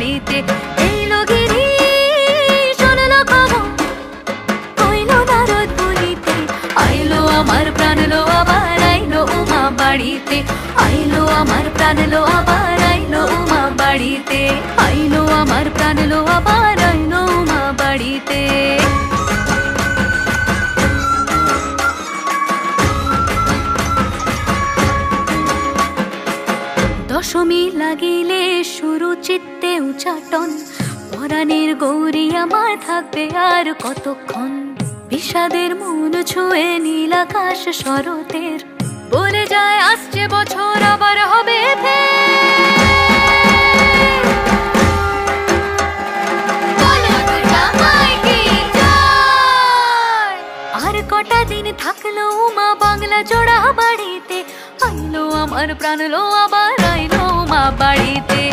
বাড়িতে। এলো গিরি শুনলো খবর, কইলো নারদ বলিতে, আইলো আমার প্রাণ লো আবার আইলো উমা বাড়িতে। আইলো আমার প্রাণ লো আবার আইলো উমা বাড়িতে। আইলো আমার প্রাণ লো আবার আইলো উমা বাড়িতে। দশমী লাগিলে শুরু চিত্তে উচাটন, পরাণের গৌরী আমার থাকবে আর কতক্ষণ। বিষাদের মন ছুঁয়ে নীল আকাশ শরতের, বলে যায় আসছে বছর আবার হবে আর কটা দিন থাকলো উমা বাংলা জোড়া বাড়িতে। আইলো আমার প্রাণ লো আবার আইলো উমা বাড়িতে।